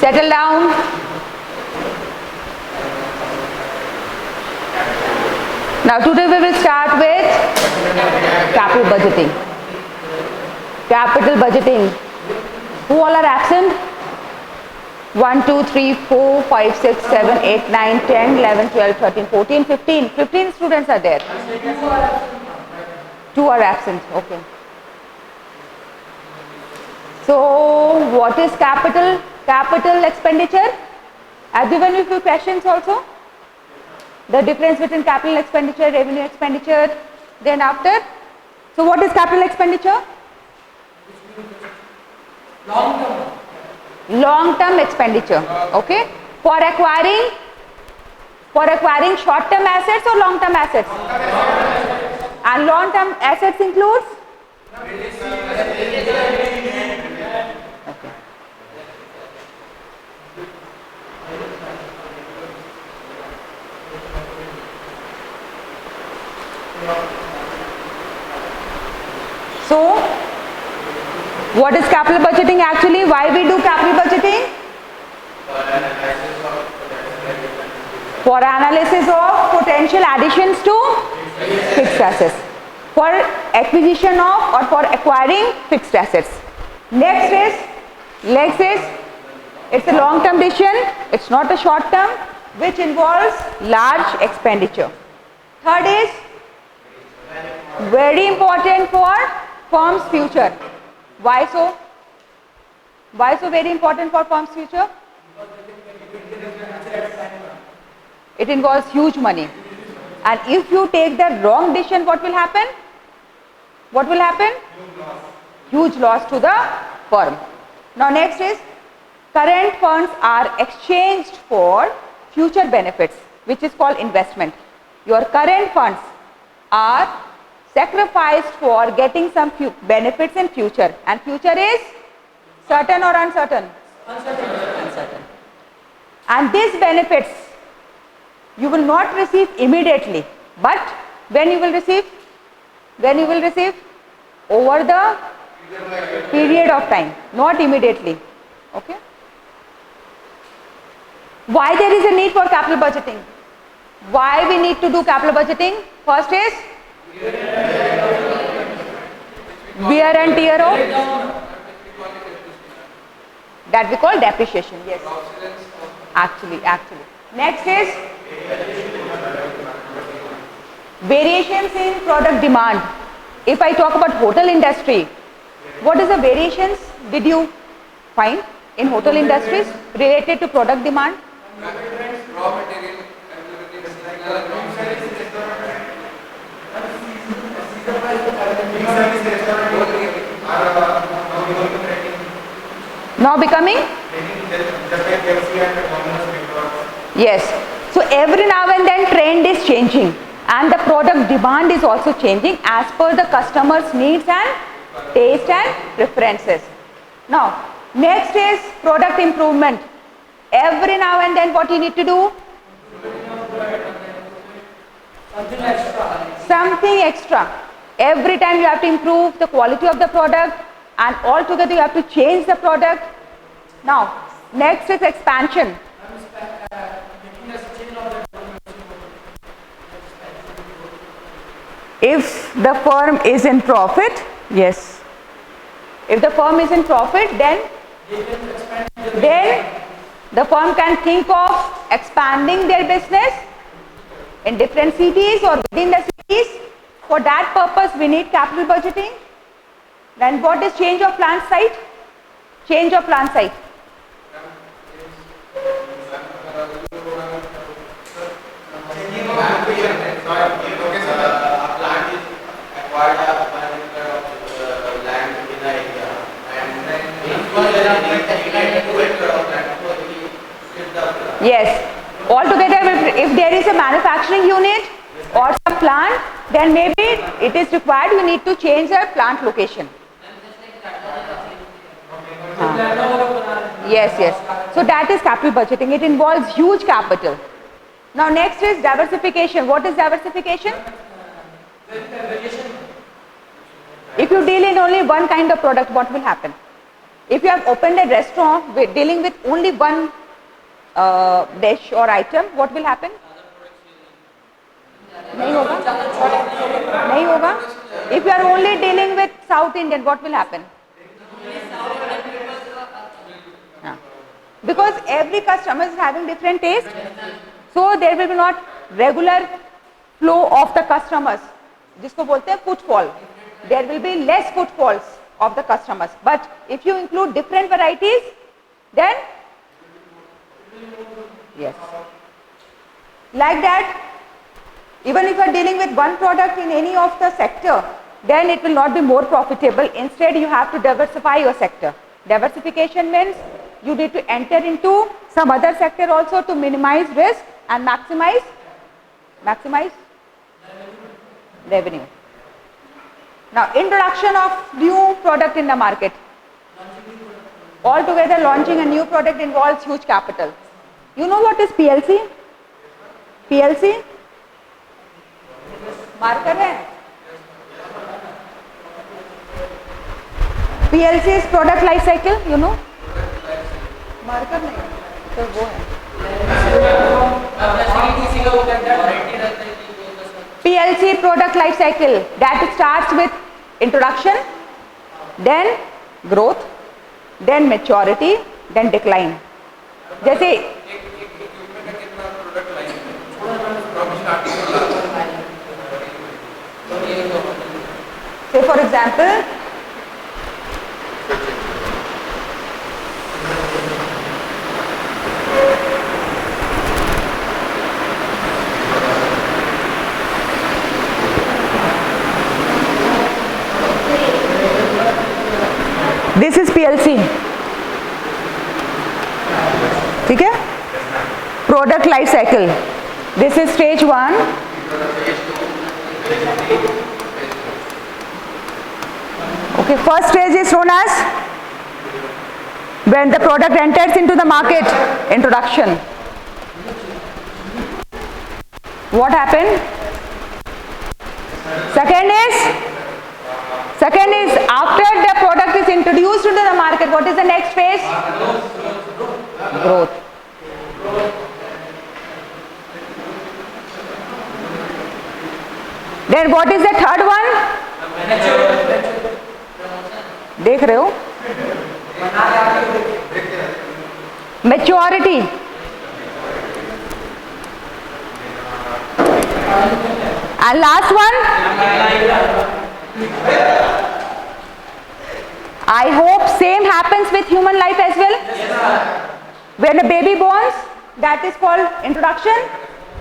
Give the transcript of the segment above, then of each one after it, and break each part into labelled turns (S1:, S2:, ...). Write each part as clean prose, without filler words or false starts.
S1: Settle down. Now today we will start with capital budgeting. Capital budgeting. Who all are absent? 1, 2, 3, 4, 5, 6, 7, 8, 9, 10, 11, 12, 13, 14, 15. 15 students are there. 2 are absent. Okay. So what is capital? Capital expenditure. Have you given me a few questions also? The difference between capital expenditure, revenue expenditure, then after. So what is capital expenditure? Long-term expenditure. Okay. For acquiring short-term assets or long-term assets? And long-term assets includes? So, what is capital budgeting actually? Why we do capital budgeting? For analysis of potential additions to fixed assets. For acquisition of or for acquiring fixed assets. Next is, it's a long-term decision, it's not a short-term, which involves large expenditure. Third is, very important for firm's future. Why so? Why so very important for firm's future? It involves huge money. And if you take the wrong decision, what will happen? What will happen? Huge loss to the firm. Now next is, current funds are exchanged for future benefits, which is called investment. Your current funds are sacrificed for getting some benefits in future, and future is certain or uncertain? Uncertain. And these benefits you will not receive immediately, but when you will receive? Over the period of time, not immediately. Okay. Why there is a need for capital budgeting? Why we need to do capital budgeting? First is wear and tear of that we call depreciation. Yes, actually. Next is variations in product demand. If I talk about hotel industry, what is the variations did you find in hotel industries related to product demand? Now becoming? Yes. So every now and then trend is changing and the product demand is also changing as per the customer's needs and taste and preferences. Now next is product improvement. Every now and then what you need to do? Something extra. Every time you have to improve the quality of the product and altogether you have to change the product. Now next is expansion. If the firm is in profit, yes. If the firm is in profit, then the firm can think of expanding their business in different cities or within the cities. For that purpose, we need capital budgeting. Then what is change of plant site? Change of plant site. Yes. Altogether, if there is a manufacturing unit or some plant, then maybe it is required you need to change the plant location. Yes. So that is capital budgeting. It involves huge capital. Now next is diversification. What is diversification? If you deal in only one kind of product, what will happen? If you have opened a restaurant with dealing with only one dish or item, what will happen? नहीं होगा, नहीं होगा. If you are only dealing with South Indian, what will happen? Because every customer is having different taste, so there will be not regular flow of the customers, जिसको बोलते हैं footfall. There will be less footfalls of the customers. But if you include different varieties, then yes, like that. Even if you are dealing with one product in any of the sector, then it will not be more profitable. Instead, you have to diversify your sector. Diversification means you need to enter into some other sector also to minimize risk and maximize revenue. Now, introduction of new product in the market. Altogether, launching a new product involves huge capital. You know what is PLC? PLC? Marker है. PLC is product life cycle, you know. Marker नहीं तो वो है. PLC product life cycle that starts with introduction, then growth, then maturity, then decline. जैसे say for example, this is PLC. ठीक है? Product life cycle. This is stage 1. Okay, first stage is known as when the product enters into the market, introduction. What happened? Second is after the product is introduced into the market, what is the next phase? Growth. Then what is the third one? देख रहे हो? Maturity. And last one? I hope same happens with human life as well. When a baby borns, that is called introduction,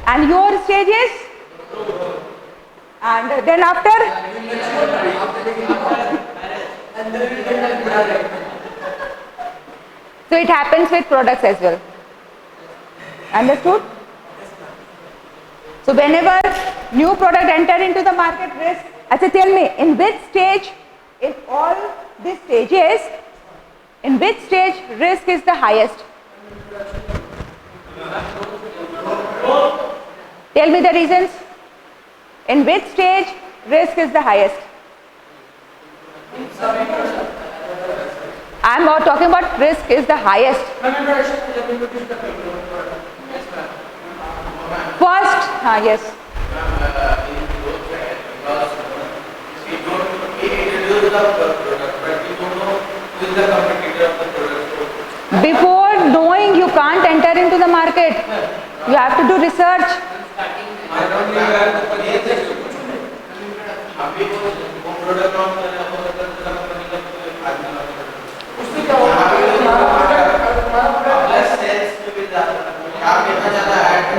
S1: and your stage is, and then after. So it happens with products as well. Understood? So whenever new product enter into the market, risk. Achha, tell me, in which stage, in all these stages, in which stage risk is the highest? Tell me the reasons. In which stage risk is the highest? I am not talking about risk is the highest. First, yes. Before knowing, you can't enter into the market. You have to do research.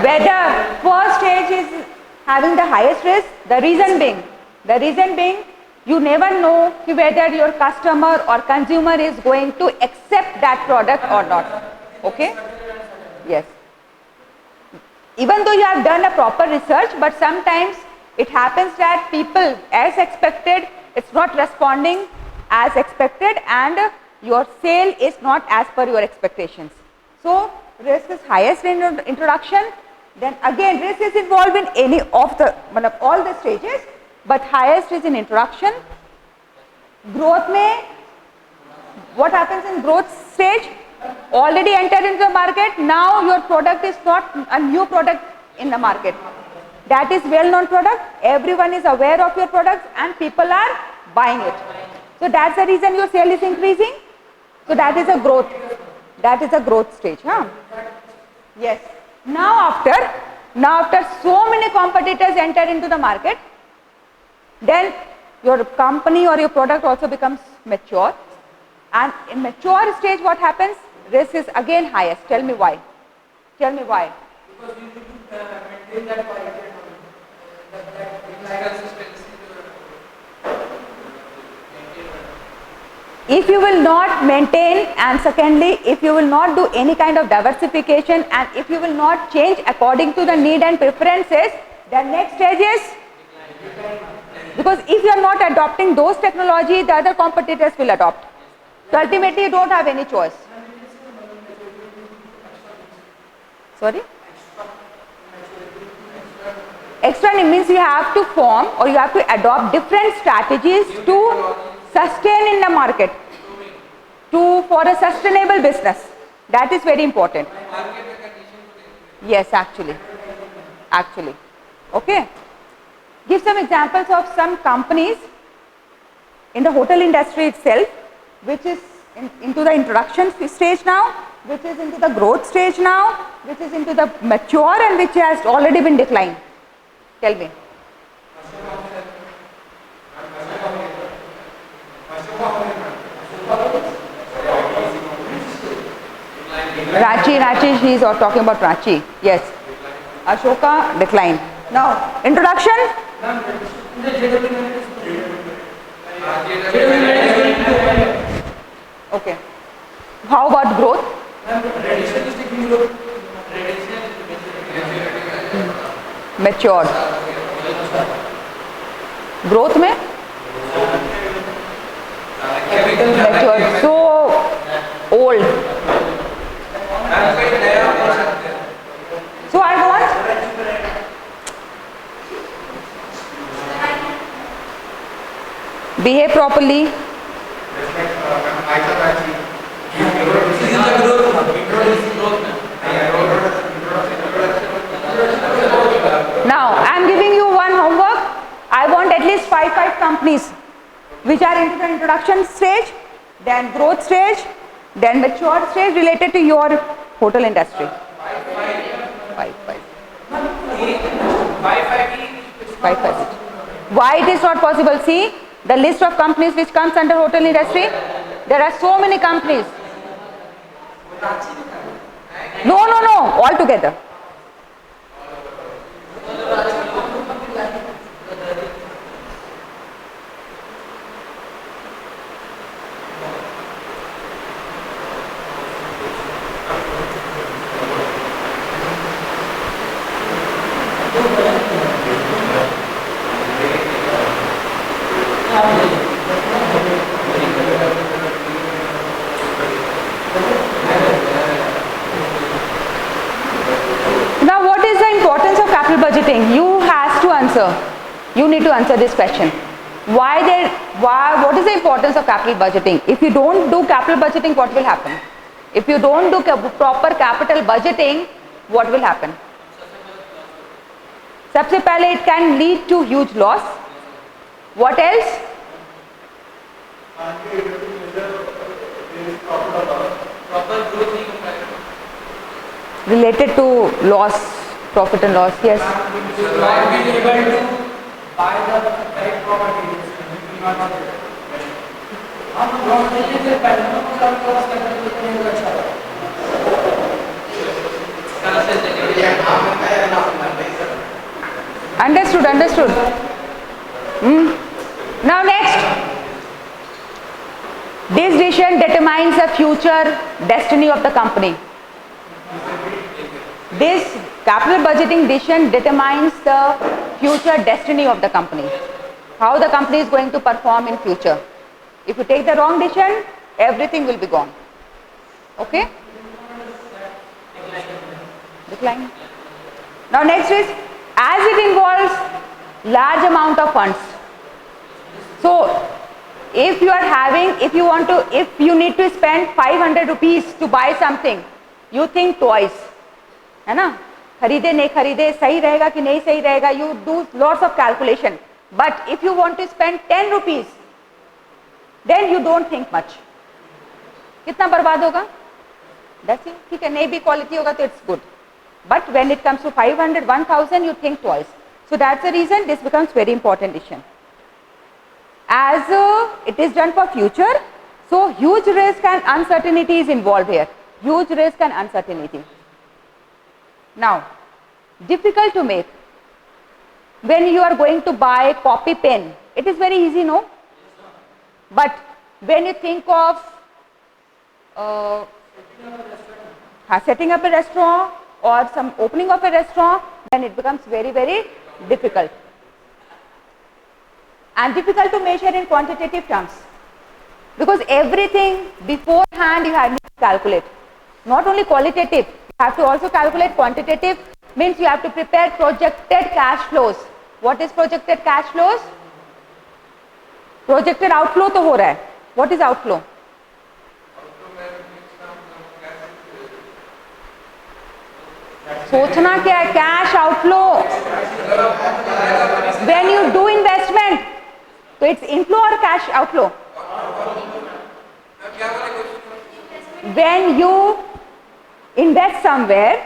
S1: Whether first stage is having the highest risk, the reason being you never know whether your customer or consumer is going to accept that product or not. Okay? Yes. Even though you have done a proper research, but sometimes it happens that people as expected, it's not responding as expected, and your sale is not as per your expectations. So risk is highest in introduction. Then again, risk is involved in any of the all the stages, but highest is in introduction. Growth में What happens in growth stage? Already entered into the market, now your product is not a new product in the market. That is well-known product, everyone is aware of your product and people are buying it. So that's the reason your sale is increasing. So that is a growth stage. Huh? Yes. Now after so many competitors enter into the market, then your company or your product also becomes mature. And in mature stage what happens? Risk is again highest. Tell me why. Tell me why.
S2: Because you need to maintain that quality that consistency.
S1: If you will not maintain, and secondly, if you will not do any kind of diversification, and if you will not change according to the need and preferences, the next stage is, because if you are not adopting those technology, the other competitors will adopt. So ultimately you don't have any choice. Sorry? Extra means you have to form or you have to adopt different strategies to sustain in the market, for a sustainable business. That is very important. Yes, actually. Okay. Give some examples of some companies in the hotel industry itself, which is into the introduction stage now, which is into the growth stage now, which is into the mature, and which has already been declined. Tell me. Ranchi, she is talking about Ranchi. Yes. Ashoka decline. Now, introduction. Okay. How about growth? Matured. Growth में? Matured. So old. So I want behave properly. Now I am giving you one homework. I want at least five companies which are into the introduction stage, then growth stage, then mature stage related to your hotel industry. Five. Why it is not possible? See the list of companies which comes under hotel industry. There are so many companies. No, all together. Now what is the importance of capital budgeting? You need to answer this question. What is the importance of capital budgeting? If you don't do capital budgeting, what will happen? If you don't do proper capital budgeting, what will happen? सबसे पहले it can lead to huge loss. What else? Related to loss, profit and loss. Yes. Understood. Now next, this decision determines the future destiny of the company. This capital budgeting decision determines the future destiny of the company. How the company is going to perform in future. If you take the wrong decision, everything will be gone. Okay? Decline. Now next is, as it involves large amount of funds. So if you need to spend 500 rupees to buy something, you think twice, है ना, खरीदे नहीं खरीदे, सही रहेगा कि नहीं सही रहेगा, you do lots of calculation. But if you want to spend 10 rupees, then you don't think much. कितना बर्बाद होगा? That's it. ठीक है, नहीं भी क्वालिटी होगा तो it's good. But when it comes to 500, 1000, you think twice. So that's the reason this becomes very important decision. As it is done for future, so huge risk and uncertainty is involved here. Huge risk and uncertainty. Now, difficult to make. When you are going to buy copy pen, it is very easy, no? But when you think of setting up a restaurant or some opening of a restaurant, then it becomes very, very difficult. And difficult to measure in quantitative terms. Because everything beforehand you have to calculate. Not only qualitative, you have to also calculate quantitative, means you have to prepare projected cash flows. What is projected cash flows? Projected outflow तो हो रहा है. What is outflow? सोचना क्या है? Cash outflow. When you do investment, so it's inflow or cash outflow? When you invest somewhere,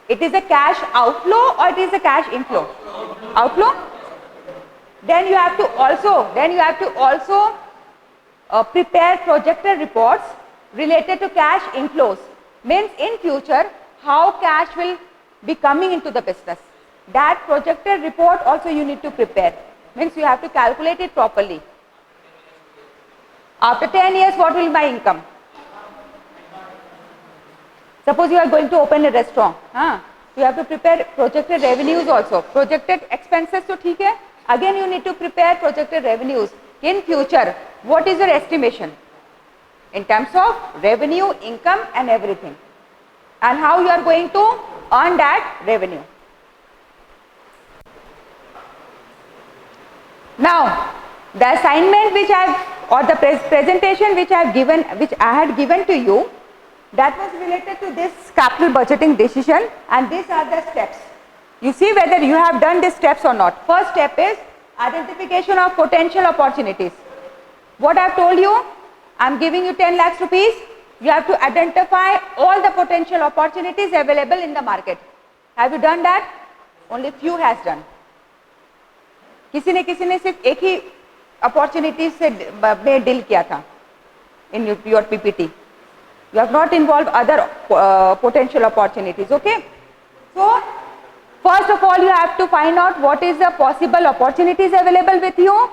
S1: it is a cash outflow or it is a cash inflow? Outflow. Then you have to also prepare projected reports related to cash inflows. Means in future how cash will be coming into the business. That projected report also you need to prepare. Means you have to calculate it properly. After 10 years, what will be my income? Suppose you are going to open a restaurant. You have to prepare projected revenues also. Projected expenses तो ठीक है. Again you need to prepare projected revenues. In future, what is your estimation? In terms of revenue, income and everything. And how you are going to earn that revenue. Now, the assignment which I have, or the presentation which I had given to you, that was related to this capital budgeting decision, and these are the steps. You see whether you have done these steps or not. First step is identification of potential opportunities. What I have told you, I am giving you 10 lakhs rupees. You have to identify all the potential opportunities available in the market. Have you done that? Only few has done. किसी ने सिर्फ एक ही opportunity से में deal किया था in your PPT. You have not involved other potential opportunities. Okay. So first of all, you have to find out what is the possible opportunities available with you.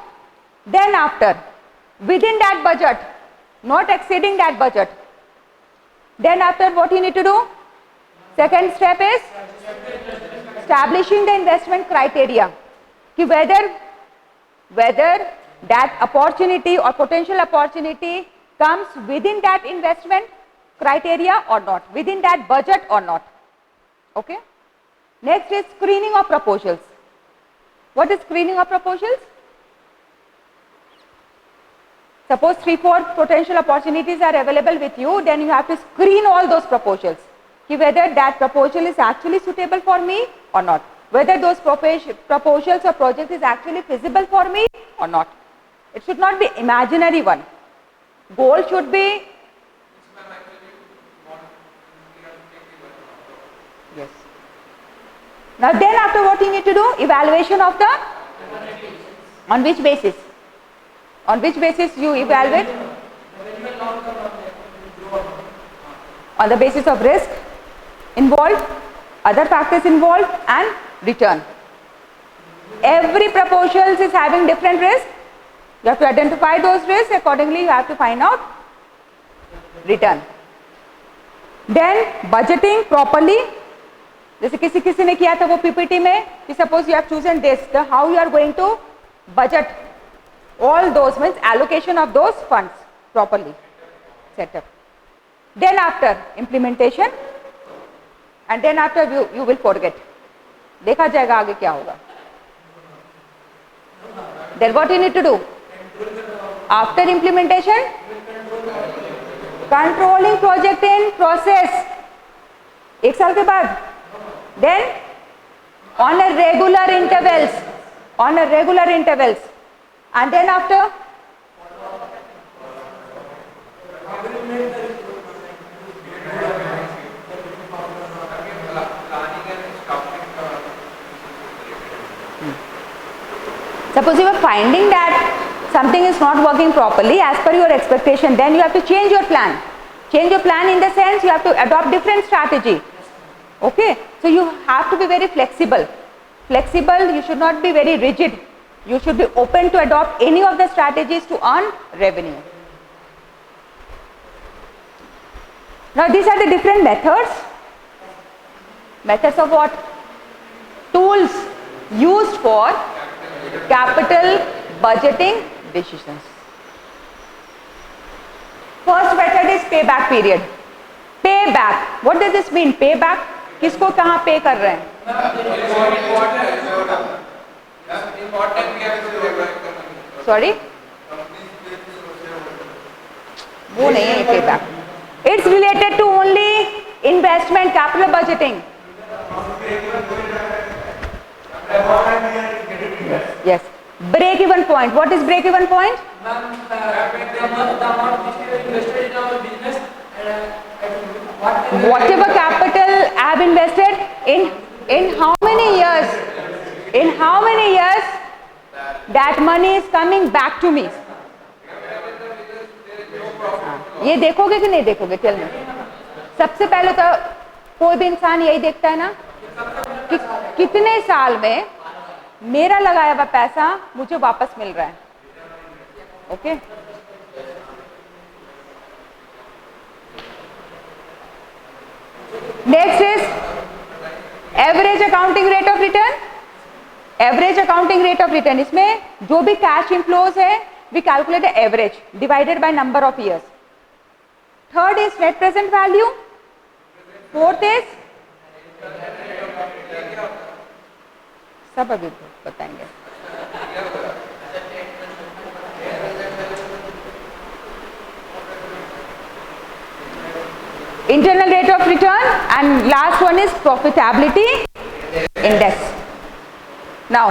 S1: Then after, within that budget, not exceeding that budget. Then after, what you need to do? Second step is establishing the investment criteria. कि whether that opportunity or potential opportunity comes within that investment criteria or not, within that budget or not. Okay. Next is screening of proposals. What is screening of proposals? Suppose 3-4 potential opportunities are available with you, then you have to screen all those proposals. कि whether that proposal is actually suitable for me or not. Whether those proposals or projects is actually feasible for me or not. It should not be imaginary one. Goal should be, yes. Now then after, what you need to do? Evaluation of the, on which basis? On which basis you evaluate? On the basis of risk involved, other factors involved and return. Every proposal is having different risk. You have to identify those risks. Accordingly, you have to find out return. Then budgeting properly. जैसे किसी ने किया था वो PPT में कि suppose you have chosen this, the how you are going to budget all those, means allocation of those funds properly set up. Then after implementation, and then after you will forget. देखा जाएगा आगे क्या होगा. Then what you need to do? After implementation, controlling project in process. 1 साल के बाद. Then on a regular intervals, and then after suppose you are finding that something is not working properly as per your expectation, then you have to change your plan. Change your plan in the sense you have to adopt different strategy. Okay, so you have to be very flexible. You should not be very rigid. You should be open to adopt any of the strategies to earn revenue. Now these are the different methods. Methods of what? Tools used for capital budgeting decisions. First method is payback period. Payback. What does this mean? Payback. किसको कहाँ पे कर रहे हैं? Sorry? वो नहीं है payback. It's related to only investment, capital budgeting. Yes. Break even point. What is break even point?
S2: The amount which we have invested in our business,
S1: whatever capital I have invested in how many years? In how many years that money is coming back to me? ये देखोगे कि नहीं देखोगे? Tell me. सबसे पहले तो कोई भी इंसान यही देखता है ना कि कितने साल में मेरा लगाया हुआ पैसा मुझे वापस मिल रहा है. Okay. Next is average accounting rate of return. Average accounting rate of return, इसमें जो भी कैश इनफ्लोज है we calculate the average divided by number of years. Third is net present value. Fourth is सब अभी बताएंगे. Internal rate of return, and last one is profitability index. Now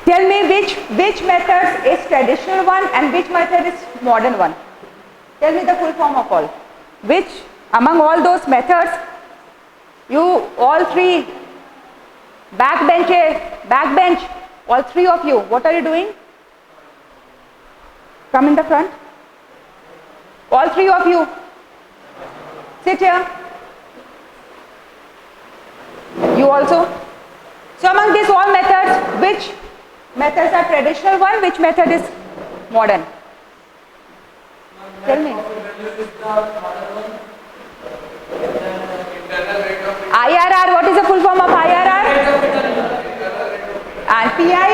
S1: tell me which method is traditional one and which method is modern one. Tell me the full form of all. Which among all those methods, you all three backbench, all three of you, what are you doing? Come in the front. All three of you. Sit here. You also. So among these all methods, which methods are traditional one, which method is modern? Tell me. IRR, what is the full form of IRR? And PI?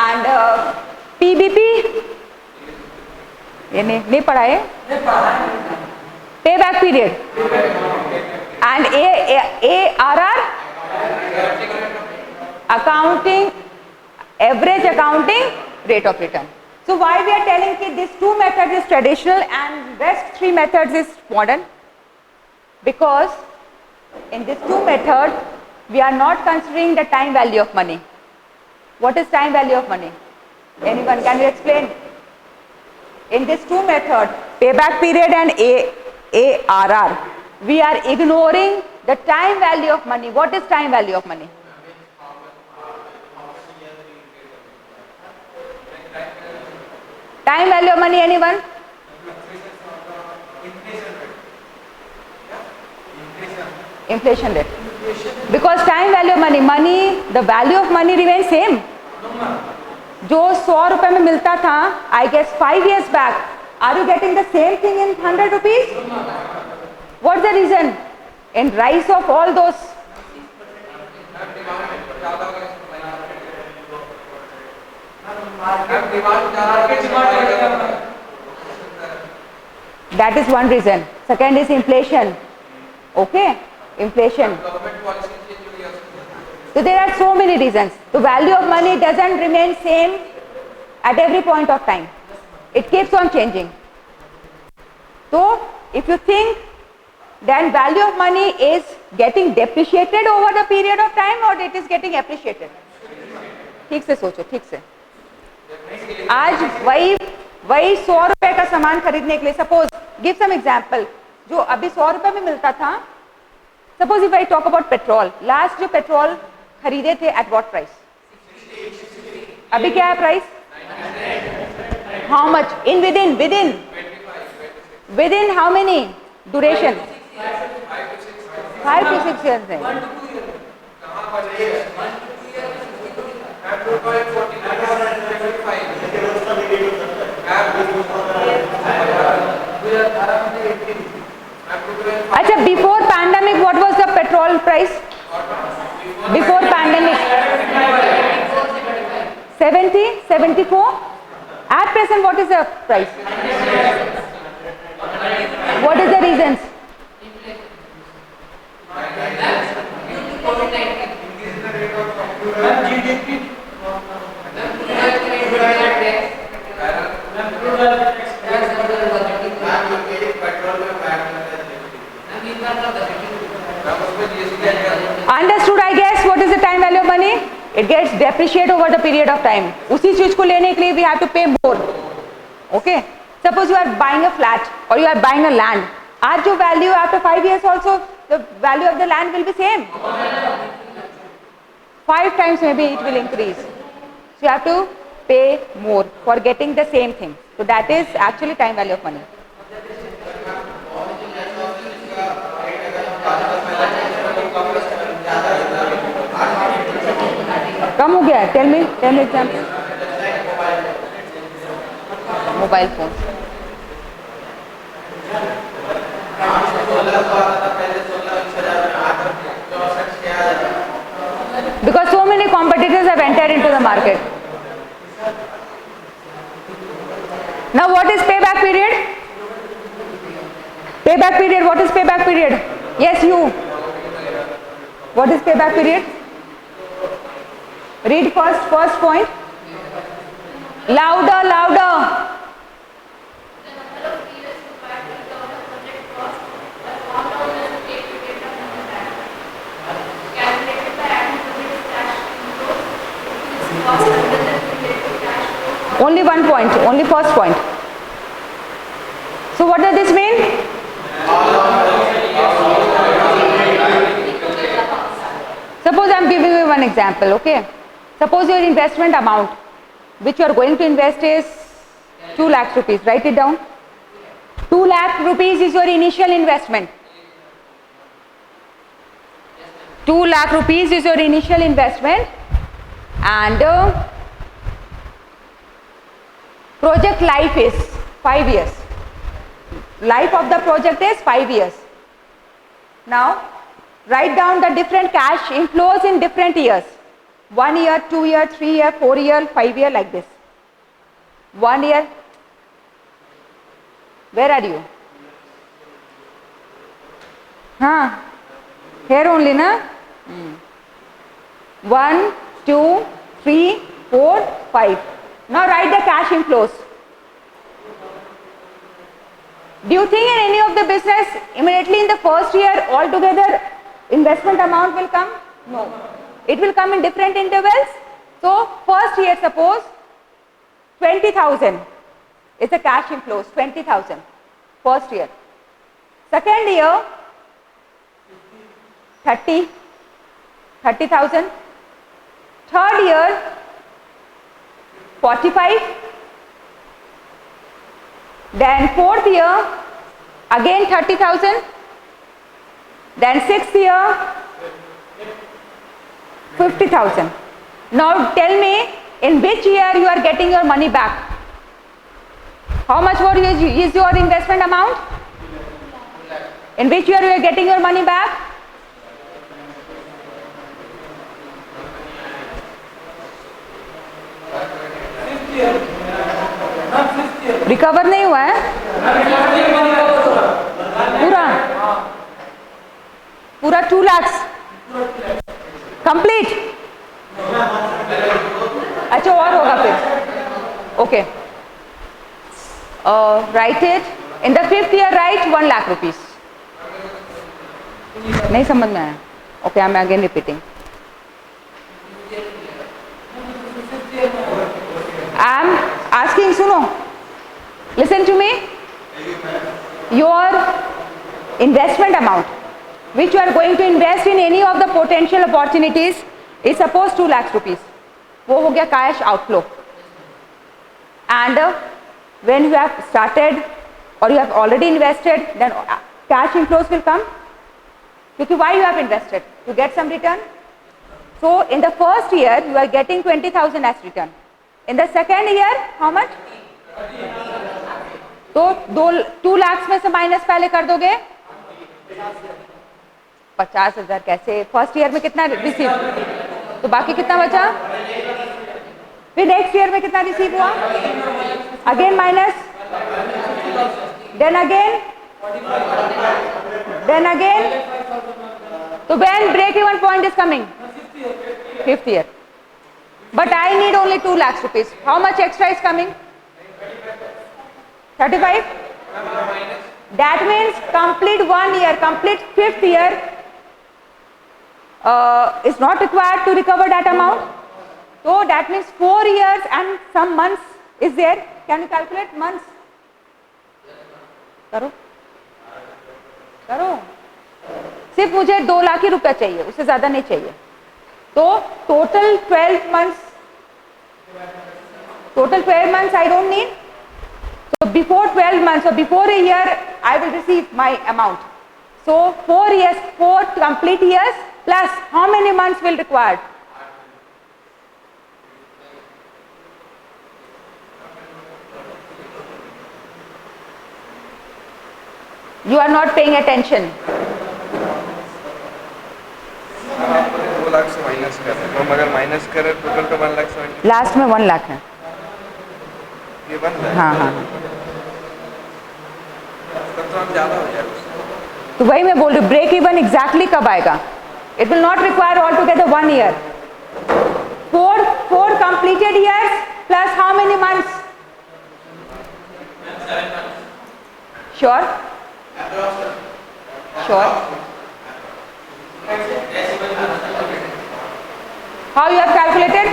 S1: And PBP? ये नहीं पढ़ा है. Payback period. And ARR? Accounting, average accounting rate of return. So why we are telling that these two methods is traditional and rest three methods is modern? Because in these two methods we are not considering the time value of money. What is time value of money? Anyone can you explain? In these two methods, payback period and ARR, we are ignoring the time value of money. What is time value of money? Time value of money, anyone? Inflation rate. Because time value of money, the value of money remains same. जो 100 रुपए में मिलता था, I guess 5 years back, are you getting the same thing in 100 rupees? What's the reason? In rise of all those. That is one reason. Second is inflation. Okay, inflation. So there are so many reasons. The value of money doesn't remain same at every point of time. It keeps on changing. So if you think then value of money is getting depreciated over the period of time or it is getting appreciated? ठीक से सोचो, ठीक से. आज वही 100 रुपए का सामान खरीदने के लिए, सपोज गिव सम एग्जांपल, जो अभी 100 रुपए में मिलता था, suppose if I talk about petrol, last जो पेट्रोल खरीदे थे एट व्हाट प्राइस? अभी क्या है price? How much? In within how many duration? 5 to 6 years है. अच्छा, before pandemic what was the petrol price? Before pandemic 70, 74. At present what is the price? What is the reasons? Understood, I guess. What is the time value of money? It gets depreciated over the period of time. उसी चीज को लेने के लिए we have to pay more. Okay. Suppose you are buying a flat or you are buying a land. आज जो value after 5 years also the value of the land will be same. 5 times maybe it will increase. So you have to pay more for getting the same thing. So that is actually time value of money. कम हो गया है? Tell me example. Mobile phone. Because so many competitors have entered into the market. Now what is payback period? Payback period, what is payback period? Yes, you. What is payback period? Read first point. Louder. Only one point, only first point. So what does this mean? Suppose I am giving you one example, okay? Suppose your investment amount which you are going to invest is 2 lakh rupees. Write it down. 2 lakh rupees is your initial investment. 2 lakh rupees is your initial investment, and project life is 5 years. Life of the project is 5 years. Now write down the different cash inflows in different years. 1 year, 2 year, 3 year, 4 year, 5 year, like this. 1 year. Where are you? Here only, na? 1, 2, 3, 4, 5. Now write the cash inflows. Do you think in any of the business immediately in the first year altogether investment amount will come? No. It will come in different intervals. So first year, suppose 20,000 is the cash inflows, 20,000 first year. Second year 30,000. Third year 45. Then fourth year again 30,000. Then sixth year 50,000. Now tell me in which year you are getting your money back? How much more is your investment amount? In which year you are getting your money back? Recover नहीं हुआ है पूरा 2 lakhs complete. अच्छा और होगा फिर. Okay. Write it. In the 5th year, write 1 lakh rupees. नहीं समझ में आया? Okay, I'm again repeating. I'm asking, सुनो. Listen to me. Your investment amount, which you are going to invest in any of the potential opportunities, is suppose 2 lakhs rupees. वो हो गया cash outflow. And when you have started or you have already invested, then cash inflows will come. Because why you have invested? To get some return. So in the first year you are getting 20,000 as return. In the second year how much? तो 2 lakhs में से minus पहले कर दोगे 50,000. कैसे? First year में कितना receive, तो बाकी कितना बचा? फिर नेक्स्ट ईयर में कितना रिसीव हुआ? अगेन माइनस, देन अगेन, तो when break even point is coming? 5th year. But I need only 2 lakhs rupees. How much extra is coming? 35? That means complete 1 year, complete 5th year is not required to recover that amount. So that means 4 years and some months is there. Can you calculate months? करो करो. सिर्फ मुझे 2 लाख ही रुपया चाहिए, उससे ज्यादा नहीं चाहिए. तो total 12 months I don't need. So before 12 months or before a year I will receive my amount. So 4 years, 4 complete years plus how many months will required? You are not paying attention.
S3: 2 lakh से minus कर रहे हैं, तो अगर minus करें total तो 1,70,000.
S1: Last में 1 लाख है.
S3: ये 1 लाख.
S1: हाँ हाँ.
S3: तब तो हम ज़्यादा हो जाएगा.
S1: तो वही मैं बोल रही हूँ, ब्रेक इवन एग्जैक्टली कब आएगा? It will not require all together 1 year. 4 completed years plus how many months? Sure? Sure. How you have calculated?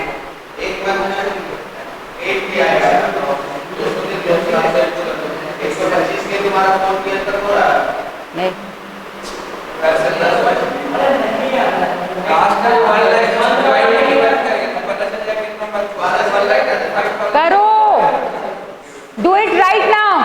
S1: नहीं. करो. Do it right now.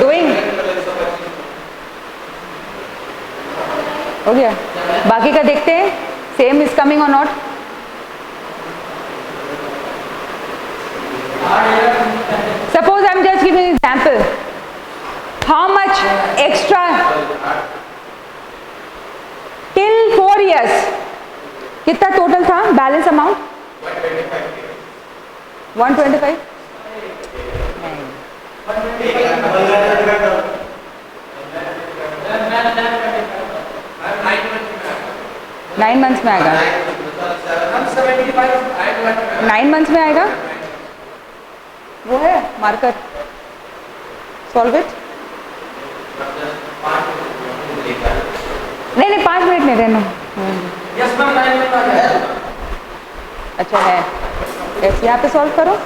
S1: Doing. हो गया. बाकी का देखते हैं. Same is coming or not? Suppose I am just giving an example. How much extra till 4 years? कितना total था बैलेंस अमाउंट? 125. 9 months में आएगा. 9 months में आएगा. वो है मार्कर. Solve it. नहीं 5 मिनट नहीं रहना. अच्छा है. ऐसे यहाँ पे सॉल्व करो.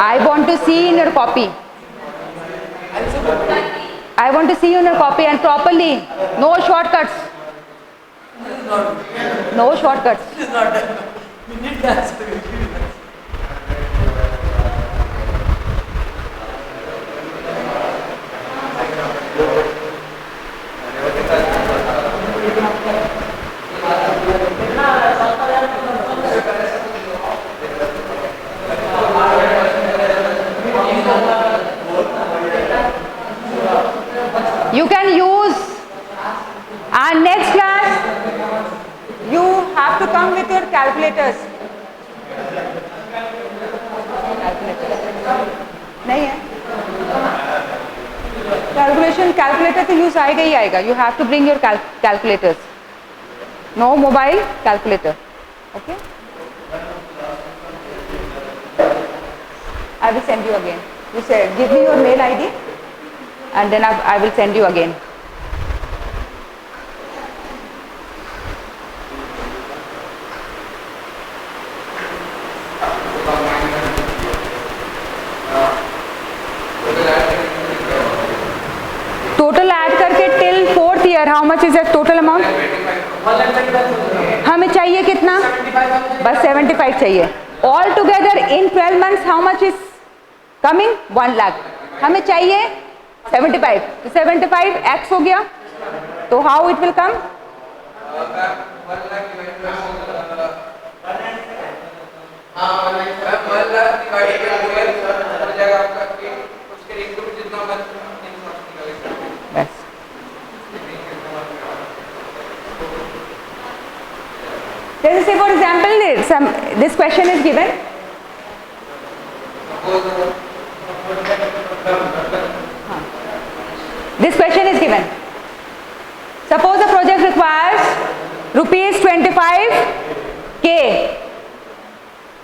S1: I want to see in your copy. I want to see in your copy and properly. No shortcuts. No shortcuts. नहीं है कैलकुलेशन, कैलकुलेटर तो यूज आएगा ही आएगा. You have to bring your calculators. No mobile, calculator. Okay, I will send you again. You said give me your mail ID and then I will send you again. Total add करके till 4th year how much is the total amount? हमें चाहिए कितना? बस 75 चाहिए. All together in 12 months how much is coming? 1 lakh. हमें चाहिए 75. तो 75 x हो गया. तो how it will come? बस. Let us say for example this question is given. This question is given. Suppose a project requires rupees 25k.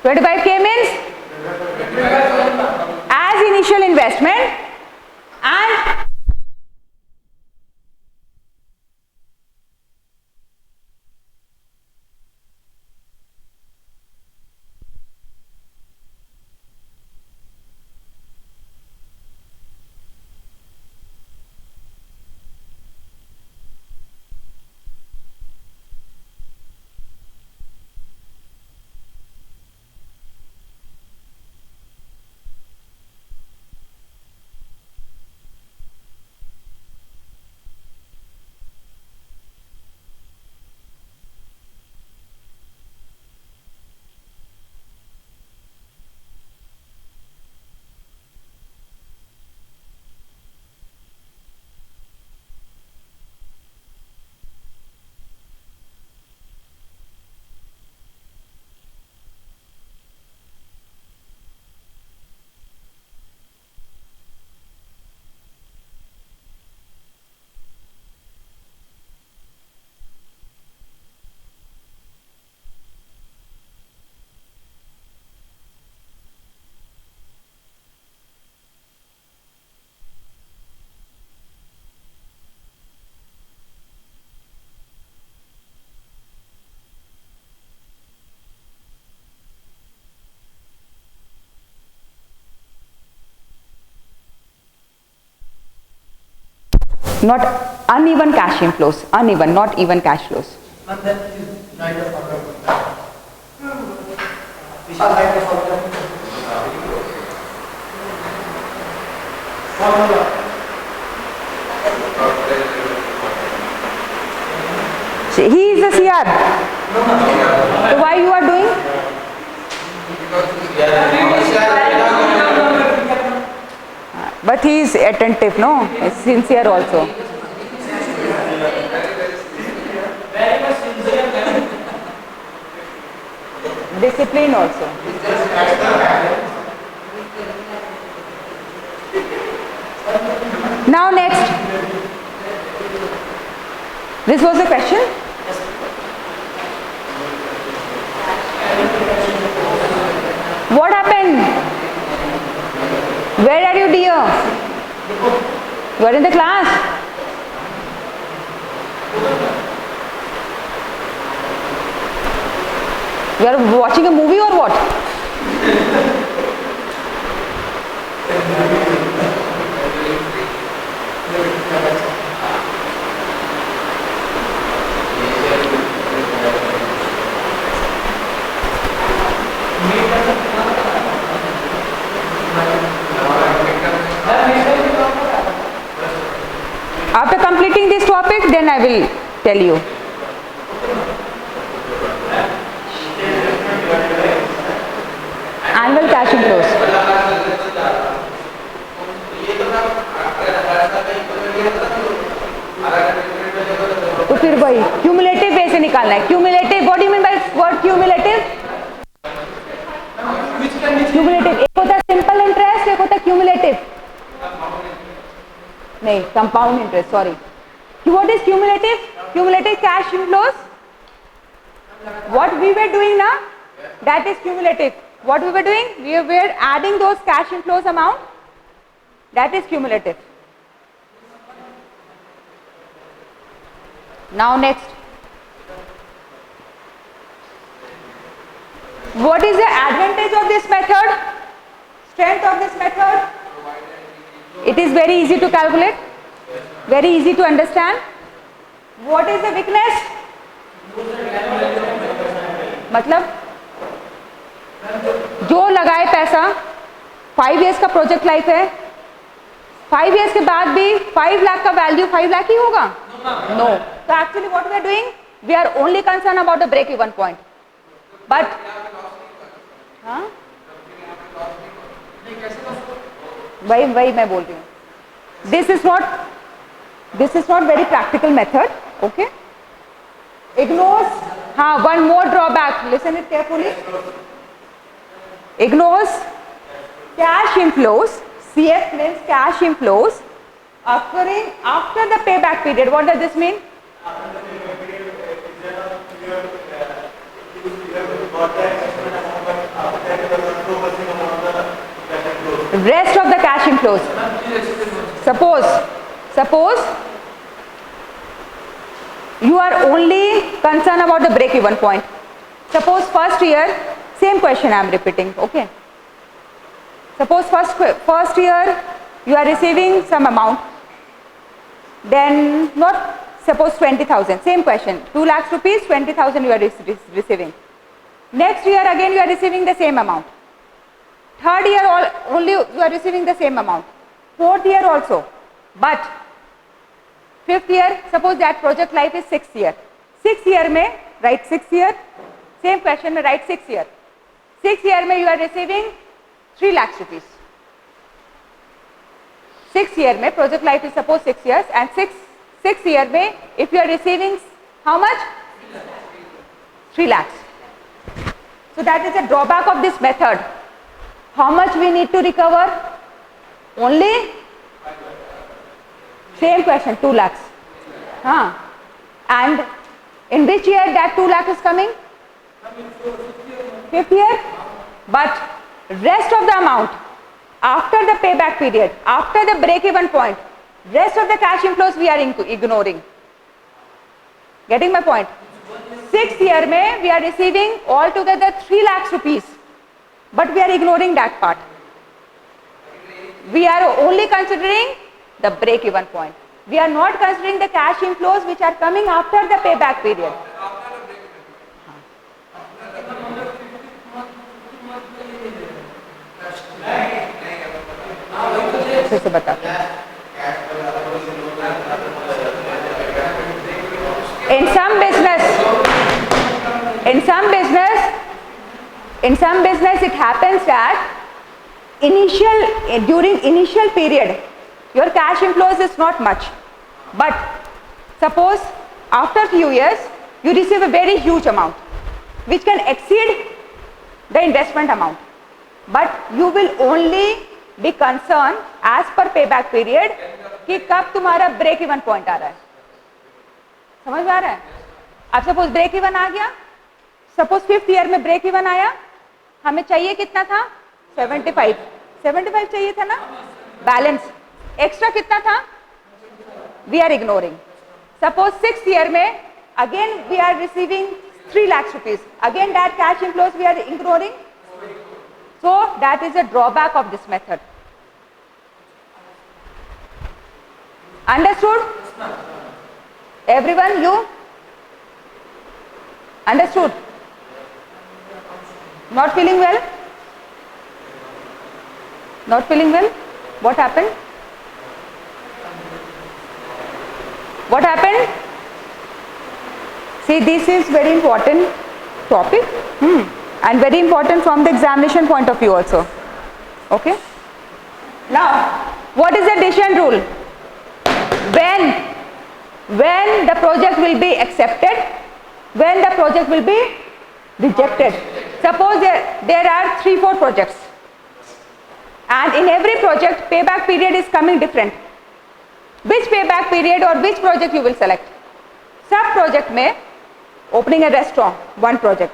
S1: 25k means as initial investment and not uneven cash inflows, uneven, not even cash flows. He is the CR. So why you are doing? But he is attentive, no? He is sincere also.
S2: Very much sincere.
S1: Discipline also. Now next. This was the question. What happened? Where are you, dear? You are in the class. You are watching a movie or what? After completing this topic, then I will tell you. Annual cash inflows. तो फिर वही cumulative वे से निकालना है. Cumulative, what do you mean by word cumulative? Cumulative एक होता है simple interest, एक होता है क्यूमुलेटिव नहीं, compound interest, sorry. What is cumulative? Cumulative cash inflows. What we were doing now, that is cumulative. What we were doing, we were adding those cash inflows amount, that is cumulative. Now next, what is the advantage of this method, strength of this method? It is very easy to calculate, very easy to understand. What is the weakness? मतलब जो लगाए पैसा 5 years का project life है, 5 years के बाद भी 5 लाख का वैल्यू 5 लाख ही होगा? No. So actually what we are doing, we are only concerned about the break even point. But हाँ, वही मैं बोल रही हूँ. This is not very practical method. Okay. Ignores, one more drawback, listen it carefully. Ignores cash inflows, CF means cash inflows occurring after the payback period. What does this mean? Rest of the cash inflows. Suppose you are only concerned about the break even point. Suppose first year, same question I am repeating, okay. Suppose first year you are receiving some amount, then not suppose 20,000, same question, 2 lakhs rupees, 20,000 you are receiving. Next year again you are receiving the same amount. Third year only you are receiving the same amount. Fourth year also. But fifth year, suppose that project life is 6 year. 6 year mein, write 6 year, same question mein write 6 year. 6 year mein you are receiving 3 lakhs rupees. 6 year mein project life is suppose 6 years, and 6 year mein if you are receiving how much? 3 lakhs. So that is a drawback of this method. How much we need to recover? Only same question, 2 lakhs. And in which year that 2 lakh is coming? 5th year. But rest of the amount after the payback period, after the break even point, rest of the cash inflows we are ignoring. Getting my point? 6th year mein we are receiving altogether 3 lakhs rupees, but we are ignoring that part. We are only considering the break even point. We are not considering the cash inflows which are coming after the payback period. फिर से बताते हैं. In some business it happens that during initial period your cash inflows is not much, but suppose after few years you receive a very huge amount which can exceed the investment amount, but you will only be concerned as per payback period कि कब तुम्हारा break even point आ रहा है. समझ में आ रहा है? अब सपोज ब्रेक इवन आ गया, सपोज 5th ईयर में ब्रेक इवन आया, हमें चाहिए कितना था? 75 चाहिए था ना. बैलेंस एक्स्ट्रा कितना था? We are ignoring. Suppose 6th year में again we are receiving 3 lakhs rupees, again that cash inflows we are ignoring. So that is a drawback of this method. Understood? Everyone, you understood? Not feeling well? Not feeling well? What happened? What happened? See, this is very important topic and very important from the examination point of view also. Okay? Now, what is the decision rule? When the project will be accepted, when the project will be rejected. Suppose there are 3-4 projects, and in every project payback period is coming different. Which payback period or which project you will select? Sub project में opening a restaurant, one project.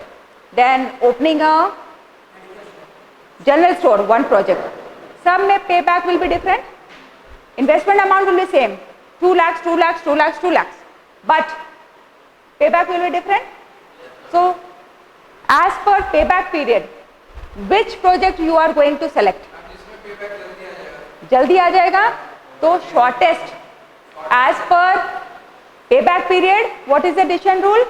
S1: Then opening a general store, one project. Some में payback will be different. Investment amount will be same, 2 lakhs, 2 lakhs, 2 lakhs, 2 lakhs. But payback will be different. So as per payback period, which project you are going to select? जल्दी आ जाएगा तो shortest. As per payback period, what is the decision rule?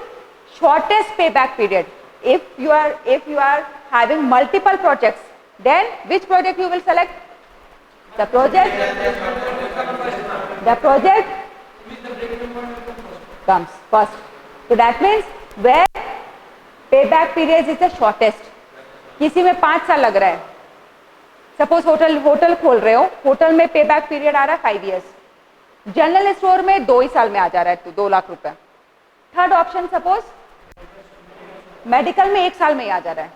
S1: Shortest payback period. If you are having multiple projects, then which project you will select? The project comes first. So that means where payback period is the shortest. किसी में 5 साल लग रहा है. Suppose hotel खोल रहे हो, hotel में payback period आ रहा है 5 years. जनरल स्टोर में 2 ही साल में आ जा रहा है, तो 2 लाख रुपए. थर्ड ऑप्शन सपोज मेडिकल में 1 साल में ही आ जा रहा है.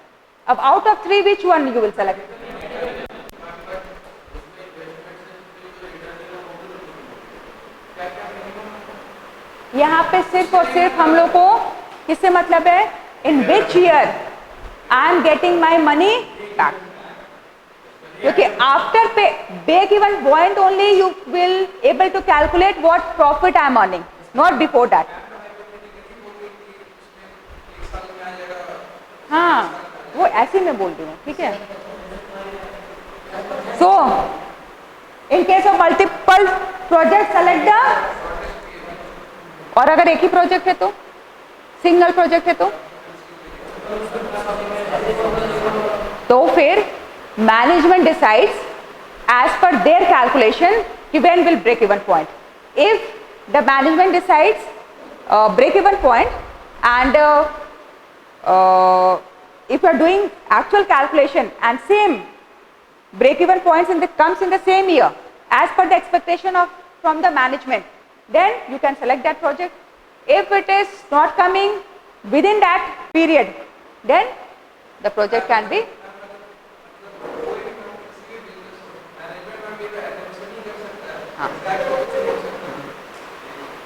S1: अब out of 3 which one you will select? यहाँ पे सिर्फ और सिर्फ हम लोग को किससे मतलब है? In which year I am getting my money back. क्योंकि after break even point only you will able to calculate what profit I am earning, not before that. हाँ, वो ऐसे मैं बोल रही हूँ, ठीक है. So in case of multiple project select the, और अगर एक ही प्रोजेक्ट है तो, सिंगल प्रोजेक्ट है तो फिर management decides as per their calculation when will break even point. If the management decides break even point and if you are doing actual calculation and same break even points comes in the same year as per the expectation from the management, then you can select that project. If it is not coming within that period, then the project can be.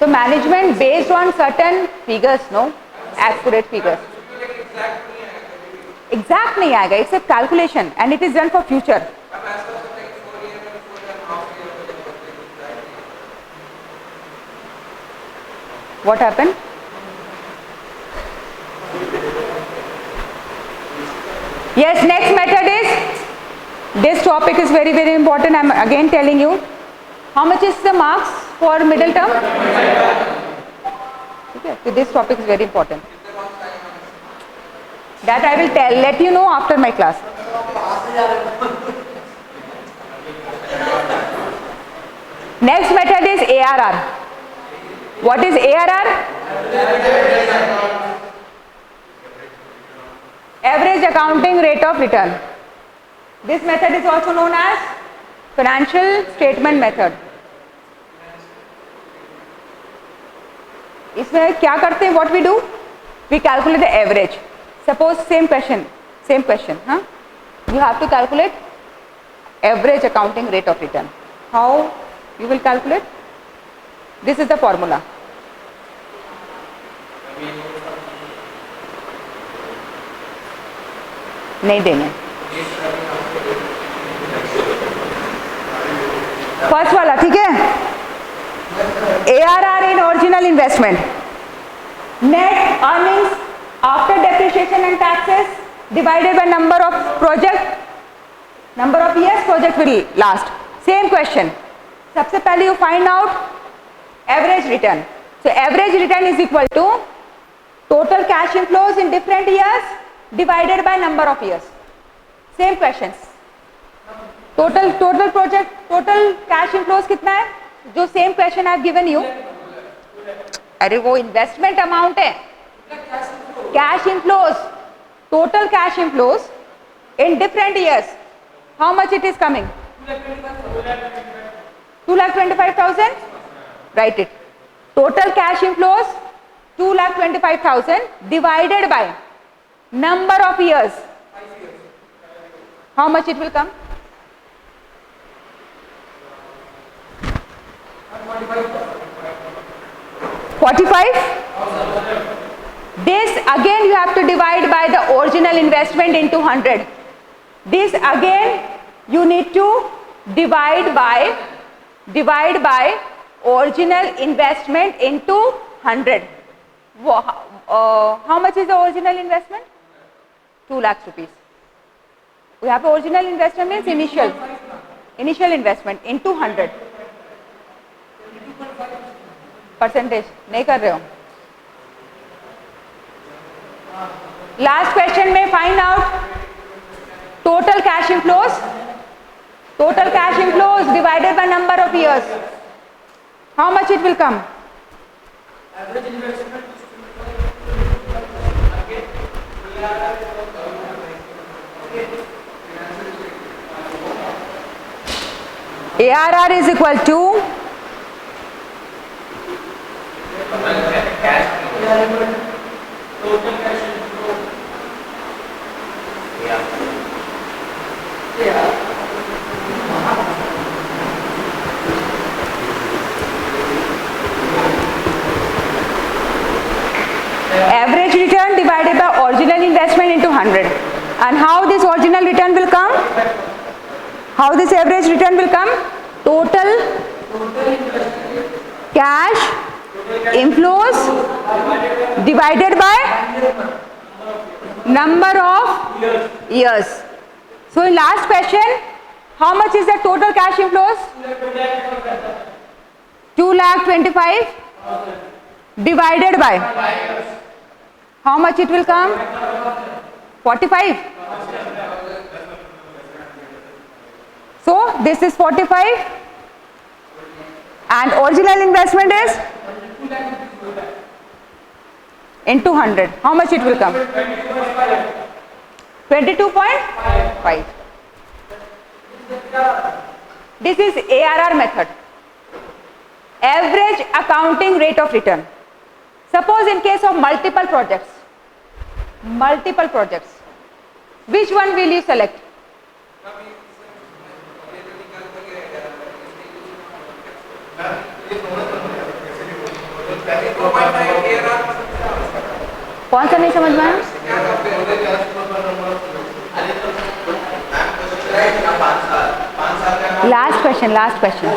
S1: So management based on certain figures, no, accurate figures. Exact नहीं आएगा, it's a calculation and it is done for future. What happened? Yes, next method is, this topic is very, very important. I am again telling you. How much is the marks for middle term? Okay, so this topic is very important. That I will let you know after my class. Next method is ARR. What is ARR? Average accounting rate of return. This method is also known as financial statement method. इसमें क्या करते हैं? What we do? We calculate the average. Suppose same question, huh? You have to calculate average accounting rate of return. How you will calculate? This is the formula. नहीं देंगे. First वाला ठीक है. ARR in original investment. Net earnings after depreciation and taxes divided by number of project, number of years project will last. Same question. सबसे पहले you find out average return. So average return is equal to total cash inflows in different years divided by number of years. Same questions. Total project, total cash inflows कितना है? जो same question I have given you. अरे वो investment amount है. Cash inflows, total cash inflows in different years. How much it is coming? 2,25,000. Write it. Total cash inflows 2,25,000 divided by number of years. How much it will come? 45? This again you have to divide by the original investment into 100. This again you need to divide by original investment into 100. How much is the original investment? 2 lakhs rupees. We have original investment means initial investment into 100. Percentage नहीं कर रहे हो. Last question में find out total cash inflows. Total cash inflows divided by number of years. How much it will come?
S2: Average investment.
S1: ARR is equal to
S2: Total cash inflow.
S1: average return divided by original investment into 100. And how this original return will come? How this average return will come? Total cash inflows divided by number of years. So in last question, how much is the total cash inflows? 2,25,000 divided by how much it will come? 45. So this is 45 and original investment is into 100. How much it will come? 22.5. This is ARR method. Average accounting rate of return. Suppose in case of multiple projects, which one will you select? कौन सा नहीं समझ में आया? Last question.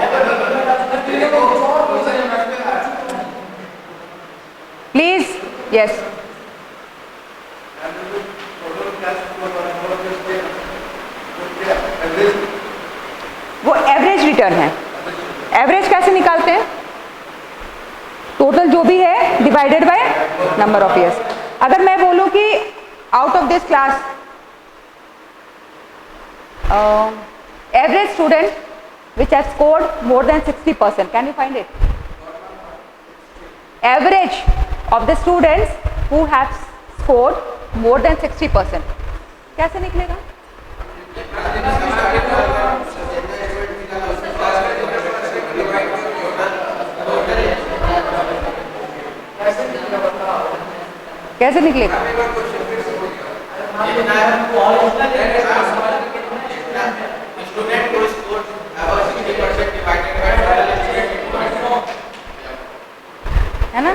S1: Please, yes. वो average return है. Average कैसे निकालते हैं? टोटल जो भी है divided by number of years. अगर मैं बोलूं कि out of this class average student which has scored more than 60%, can you find it? Average of the students who have scored more than 60%. कैसे निकलेगा? कैसे निकलेगा? है ना?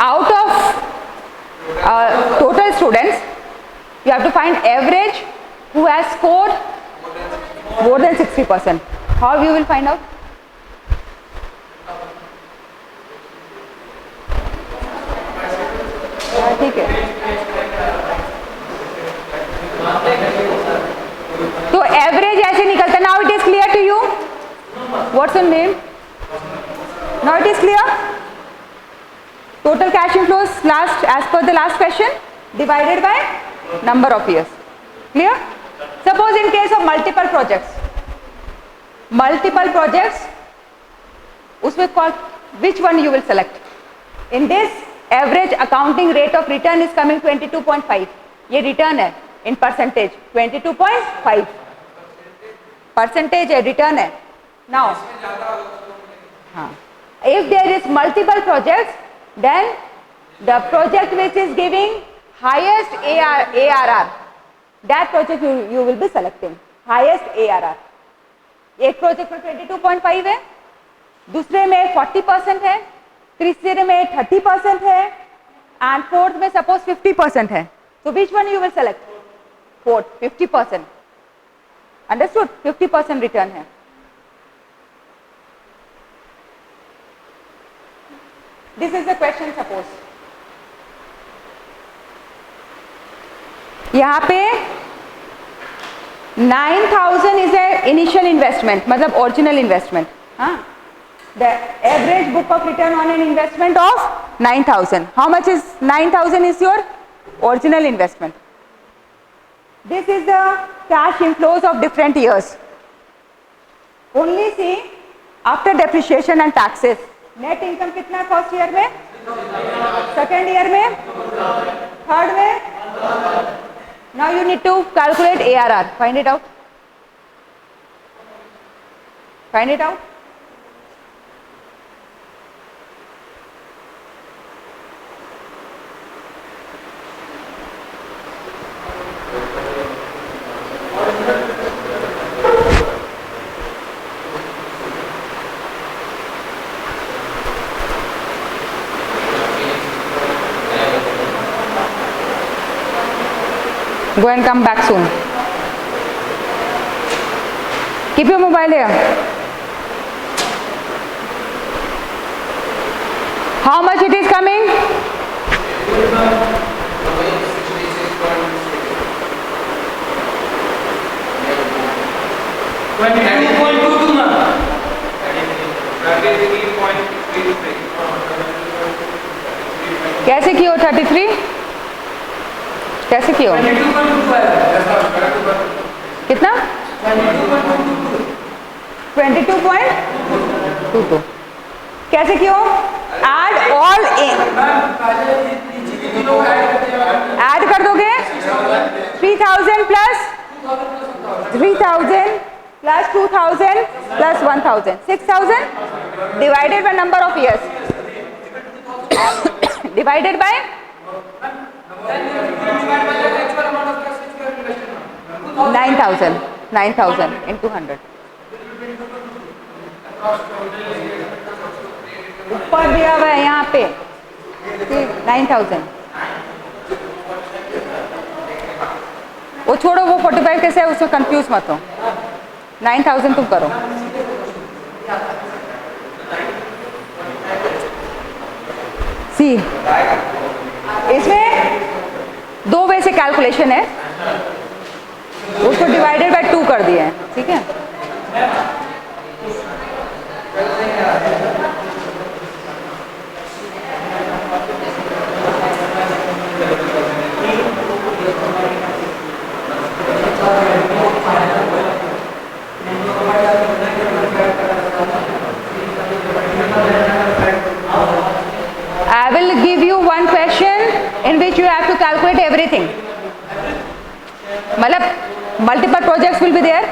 S1: Out of total students, you have to find average who has scored more than 60%. How you will find out? ठीक है. तो average ऐसे निकलता. Now it is clear to you. What's your name? Now it is clear. Total cash inflows last as per the last question divided by number of years. Clear? Suppose in case of multiple projects, उसमें which one you will select? In this, average accounting rate of return is coming 22.5. ये return है in percentage 22.5 percentage है, return है. Now, if there is multiple projects, then the project which is giving highest ARR, that project you will be selecting highest ARR. एक project में 22.5 है, दूसरे में 40% है, तीसरे में 30% है एंड फोर्थ में सपोज 50% है. So which one you will select? Fourth, 50%. Understood? 50% return है. This is the question suppose. यहाँ पे 9,000 is a initial investment, मतलब original investment. हाँ. The average book of return on an investment of 9,000. How much is 9,000 is your original investment. This is the cash inflows of different years. Only see after depreciation and taxes. Net income कितना है first year में, second year में, third में. Now you need to calculate ARR. Find it out. Find it out. Go and come back soon. Keep your mobile here. How much it is coming? कैसे किया 33? कैसे किया? कितना? 22.22. कैसे किया? Add all in. Add कर दोगे 3,000 plus 3,000 plus 2,000 plus 1,000, 6,000 divided by number of years. Divided by 9,000 into 100. ऊपर दिया हुआ है यहाँ पे 9,000. वो छोड़ो, वो 45 कैसे है उससे कंफ्यूज मत हो. 9,000 तुम करो. सी इसमें दो वे से कैलकुलेशन है, उसको डिवाइडेड बाय 2 कर दिए हैं. ठीक है. I will give you one question in which you have to calculate everything. मतलब multiple projects will be there.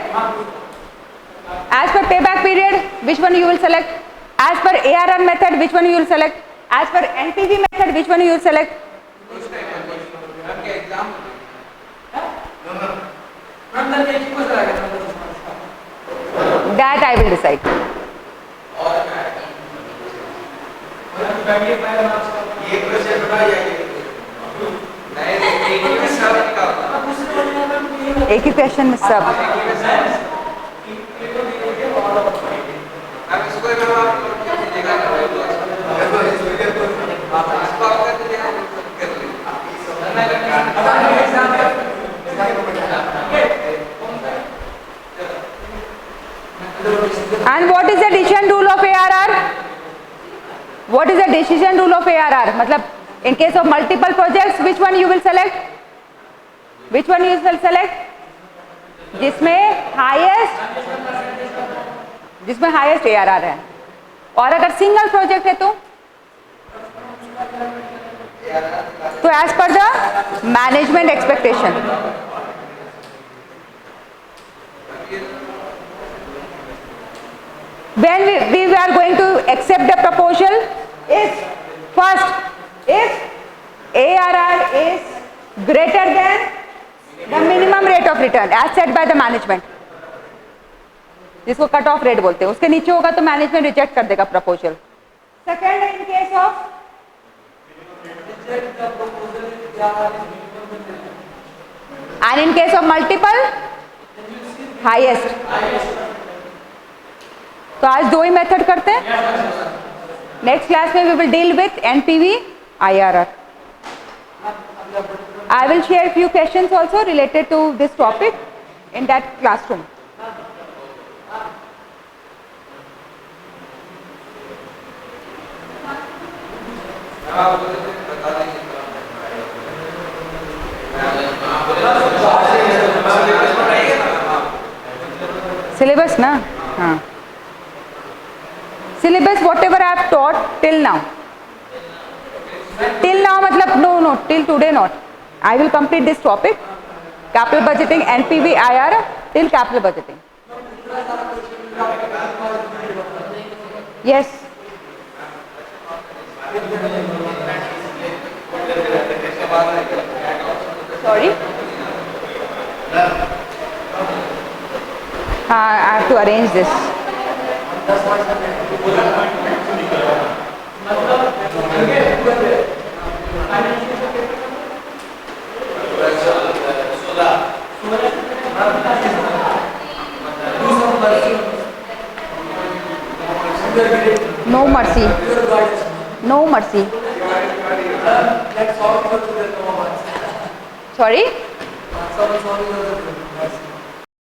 S1: As per payback period, which one you will select? As per ARR method, which one you will select? As per NPV method, which one you will select? That I will decide. एक ही question में सब. And what is the decision rule of ARR? What is the decision rule of ARR? मतलब in case of multiple projects, which one you will select? Which one you will select? जिसमें highest ARR है. और अगर single project है तो as per the management expectation. When we are going to accept the proposal is first, if ARR is greater than the minimum rate of return as set by the management. जिसको cut off rate बोलते हैं, उसके नीचे होगा तो management reject कर देगा proposal. Second, in case of and in case of multiple highest। तो आज दो ही मेथड करते हैं, नेक्स्ट क्लास में we will deal with NPV IRR। I will share few questions also related to this topic in that classroom। Syllabus ना, हाँ syllabus whatever I have taught till now मतलब no till today not, I will complete this topic capital budgeting NPV IRR till capital budgeting. Yes sorry, I have to arrange this। No mercy, no mercy। Sorry?